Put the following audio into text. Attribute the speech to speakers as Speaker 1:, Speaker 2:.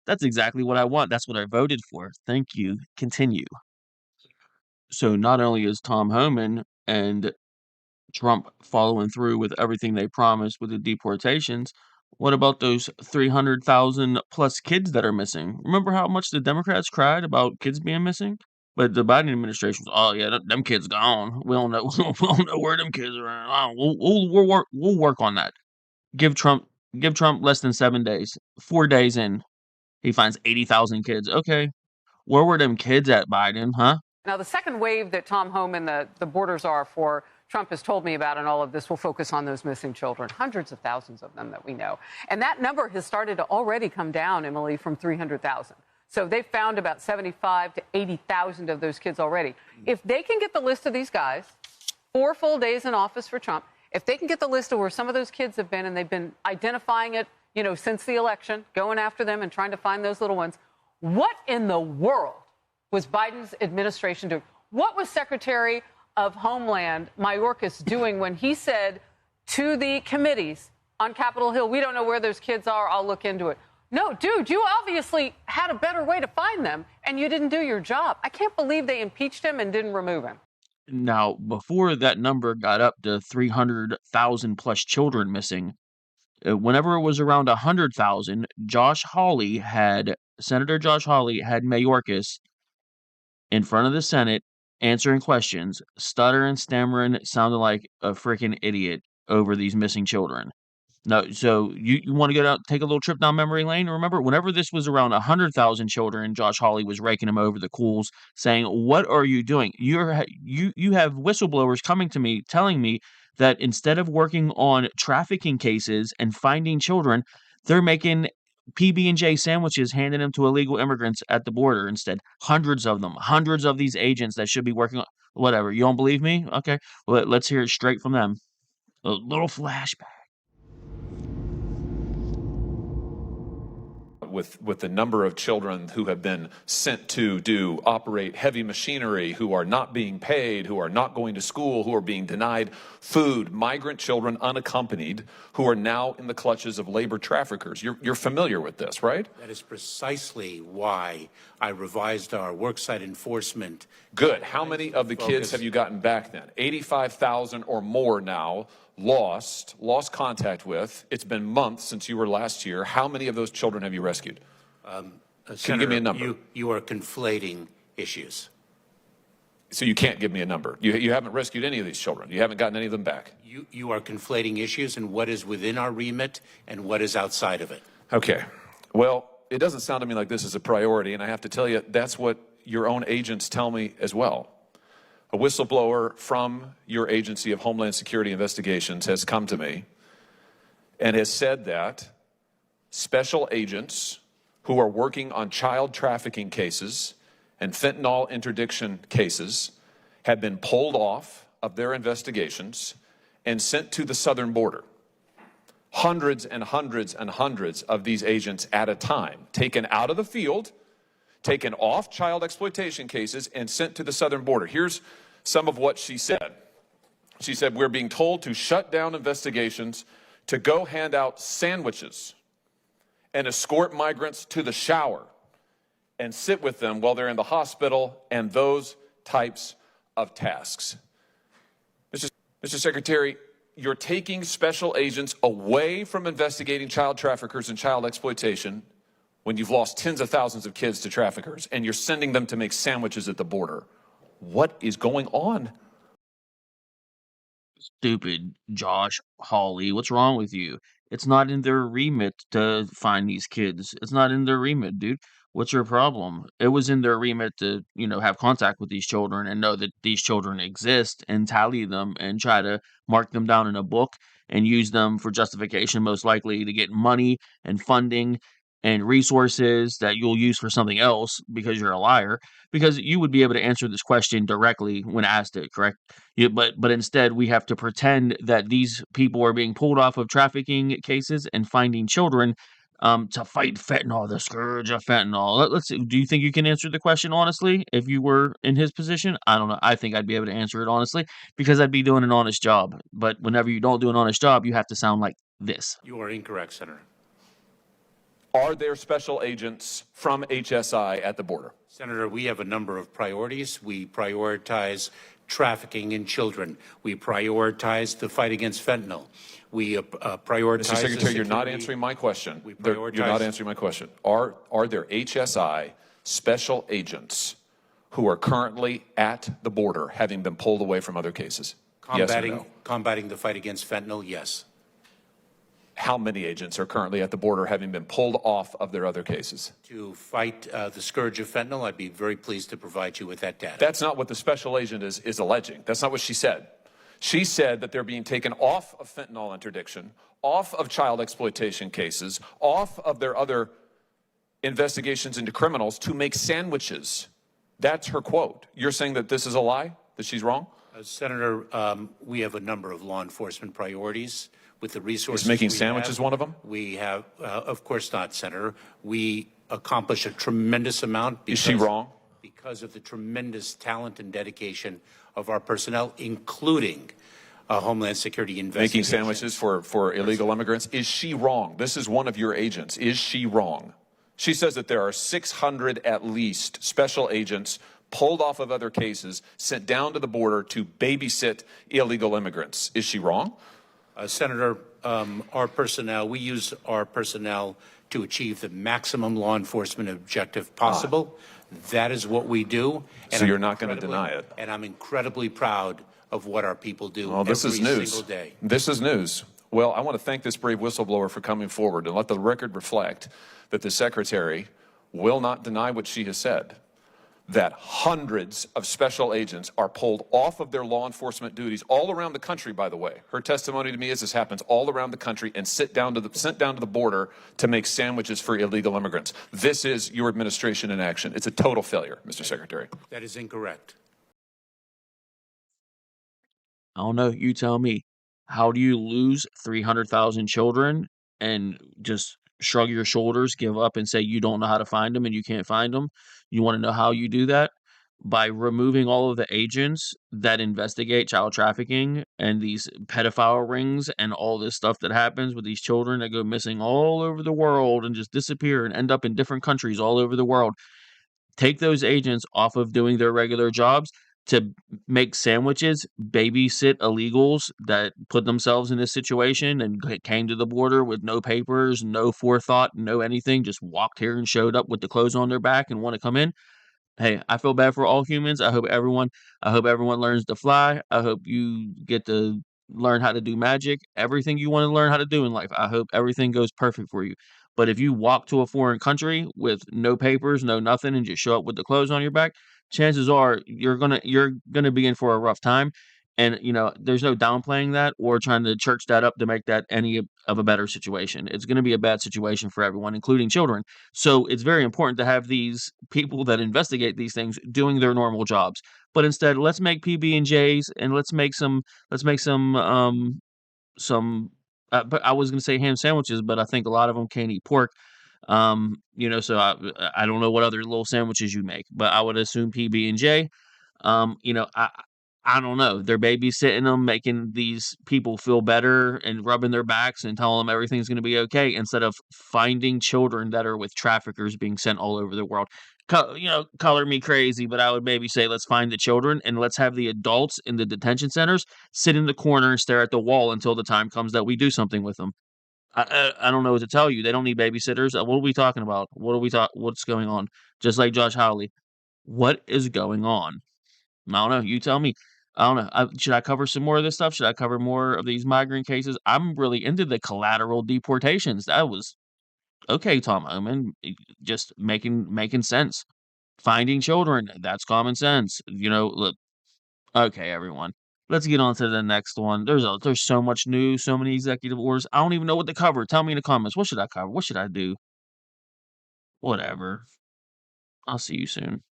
Speaker 1: That's exactly what I want. That's what I voted for. Thank you. Continue. So not only is Tom Homan and Trump following through with everything they promised with the deportations, what about those 300,000 plus kids that are missing? Remember how much the Democrats cried about kids being missing? But the Biden administration was, "Oh, yeah, them kids gone. We don't know we don't know where them kids are at. We'll work on that." Give Trump give Trump less than 7 days. 4 days in, he finds 80,000 kids. Okay, where were them kids at, Biden, huh?
Speaker 2: Now, the second wave that Tom Homan, the borders are for, Trump has told me about, and all of this will focus on those missing children, hundreds of thousands of them that we know. And that number has started to already come down, Emily, from 300,000. So they've found about 75 to 80,000 of those kids already. If they can get the list of these guys, 4 full days in office for Trump, if they can get the list of where some of those kids have been, and they've been identifying it, since the election, going after them and trying to find those little ones, what in the world was Biden's administration doing? What was Secretary of Homeland Mayorkas doing when he said to the committees on Capitol Hill, we don't know where those kids are, I'll look into it? No, dude, you obviously had a better way to find them, and you didn't do your job. I can't believe they impeached him and didn't remove him.
Speaker 1: Now, before that number got up to 300,000 plus children missing, whenever it was around 100,000, Senator Josh Hawley had Mayorkas in front of the Senate answering questions, stuttering, stammering, sounding like a freaking idiot over these missing children. No, so you want to get out, take a little trip down memory lane? Remember, whenever this was around 100,000 children, Josh Hawley was raking them over the coals, saying, "What are you doing? You have whistleblowers coming to me, telling me that instead of working on trafficking cases and finding children, they're making PB&J sandwiches, handing them to illegal immigrants at the border instead. Hundreds of them, hundreds of these agents that should be working on whatever. You don't believe me? Okay, let's hear it straight from them. A little flashback."
Speaker 3: With the number of children who have been sent to operate heavy machinery, who are not being paid, who are not going to school, who are being denied food, migrant children unaccompanied, who are now in the clutches of labor traffickers. You're familiar with this, right?
Speaker 4: That is precisely why I revised our worksite enforcement.
Speaker 3: Good. How many of the kids have you gotten back then? 85,000 or more now. Lost contact with. It's been months since you were last here. How many of those children have you rescued? Can you give me a number?
Speaker 4: You are conflating issues.
Speaker 3: So you can't give me a number. You haven't rescued any of these children. You haven't gotten any of them back.
Speaker 4: You are conflating issues and what is within our remit and what is outside of it.
Speaker 3: Okay. Well, it doesn't sound to me like this is a priority, and I have to tell you, that's what your own agents tell me as well. A whistleblower from your Agency of Homeland Security Investigations has come to me and has said that special agents who are working on child trafficking cases and fentanyl interdiction cases have been pulled off of their investigations and sent to the southern border. Hundreds and hundreds and hundreds of these agents at a time, taken out of the field, taken off child exploitation cases, and sent to the southern border. Here's some of what she said. She said, we're being told to shut down investigations, to go hand out sandwiches and escort migrants to the shower and sit with them while they're in the hospital, and those types of tasks. Mr. Secretary, you're taking special agents away from investigating child traffickers and child exploitation when you've lost tens of thousands of kids to traffickers, and you're sending them to make sandwiches at the border. What is going on?
Speaker 1: Stupid Josh Hawley, what's wrong with you? It's not in their remit to find these kids. It's not in their remit, dude. What's your problem? It was in their remit to, have contact with these children and know that these children exist and tally them and try to mark them down in a book and use them for justification, most likely to get money and funding and resources that you'll use for something else because you're a liar, because you would be able to answer this question directly when asked it, correct? But instead we have to pretend that these people are being pulled off of trafficking cases and finding children to fight fentanyl, the scourge of fentanyl. Let's see. Do you think you can answer the question honestly if you were in his position? I don't know. I think I'd be able to answer it honestly because I'd be doing an honest job. But whenever you don't do an honest job, you have to sound like this.
Speaker 4: You are incorrect, Senator.
Speaker 3: Are there special agents from HSI at the border?
Speaker 4: Senator, we have a number of priorities. We prioritize trafficking in children. We prioritize the fight against fentanyl. We prioritize.
Speaker 3: Mr. Secretary, you're not answering my question. You're not answering my question. Are there HSI special agents who are currently at the border, having been pulled away from other cases?
Speaker 4: Combating the fight against fentanyl, yes.
Speaker 3: How many agents are currently at the border, having been pulled off of their other cases?
Speaker 4: To fight the scourge of fentanyl, I'd be very pleased to provide you with that data.
Speaker 3: That's not what the special agent is alleging. That's not what she said. She said that they're being taken off of fentanyl interdiction, off of child exploitation cases, off of their other investigations into criminals to make sandwiches. That's her quote. You're saying that this is a lie, that she's wrong?
Speaker 4: Senator, we have a number of law enforcement priorities. With the resources,
Speaker 3: is making sandwiches one of them?
Speaker 4: We have, of course not, Senator. We accomplish a tremendous amount.
Speaker 3: Is she wrong?
Speaker 4: Because of the tremendous talent and dedication of our personnel, including Homeland Security investigation.
Speaker 3: Making sandwiches for illegal immigrants. Is she wrong? This is one of your agents. Is she wrong? She says that there are 600 at least special agents pulled off of other cases, sent down to the border to babysit illegal immigrants. Is she wrong?
Speaker 4: Senator, our personnel, we use our personnel to achieve the maximum law enforcement objective possible. That is what we do. And
Speaker 3: so you're not going to deny it.
Speaker 4: And I'm incredibly proud of what our people do
Speaker 3: every
Speaker 4: single day.
Speaker 3: This is news. Well, I want to thank this brave whistleblower for coming forward and let the record reflect that the Secretary will not deny what she has said, that hundreds of special agents are pulled off of their law enforcement duties all around the country, by the way. Her testimony to me is this happens all around the country and sent down to the border to make sandwiches for illegal immigrants. This is your administration in action. It's a total failure, Mr. Secretary.
Speaker 4: That is incorrect.
Speaker 1: I don't know. You tell me. How do you lose 300,000 children and just shrug your shoulders, give up, and say you don't know how to find them and you can't find them? You want to know how you do that? By removing all of the agents that investigate child trafficking and these pedophile rings and all this stuff that happens with these children that go missing all over the world and just disappear and end up in different countries all over the world. Take those agents off of doing their regular jobs to make sandwiches, babysit illegals that put themselves in this situation and came to the border with no papers, no forethought, no anything, just walked here and showed up with the clothes on their back and want to come in. Hey, I feel bad for all humans. I hope everyone learns to fly. I hope you get to learn how to do magic. Everything you want to learn how to do in life. I hope everything goes perfect for you. But if you walk to a foreign country with no papers, no nothing, and just show up with the clothes on your back, chances are you're gonna be in for a rough time. And there's no downplaying that or trying to church that up to make that any of a better situation. It's gonna be a bad situation for everyone, including children. So it's very important to have these people that investigate these things doing their normal jobs. But instead, let's make PB&Js and let's make some but I was gonna say ham sandwiches, but I think a lot of them can't eat pork. So I don't know what other little sandwiches you make, but I would assume PB&J. I don't know. They're babysitting them, making these people feel better and rubbing their backs and telling them everything's gonna be okay instead of finding children that are with traffickers being sent all over the world. Color me crazy, but I would maybe say let's find the children and let's have the adults in the detention centers sit in the corner and stare at the wall until the time comes that we do something with them. I don't know what to tell you. They don't need babysitters. What are we talking about? What's going on? Just like Josh Hawley. What is going on? I don't know. You tell me. I don't know. Should I cover some more of this stuff? Should I cover more of these migrant cases? I'm really into the collateral deportations. That was okay, Tom Homan. Just making sense. Finding children. That's common sense. Look. Okay, everyone. Let's get on to the next one. There's so much news, so many executive orders. I don't even know what to cover. Tell me in the comments. What should I cover? What should I do? Whatever. I'll see you soon.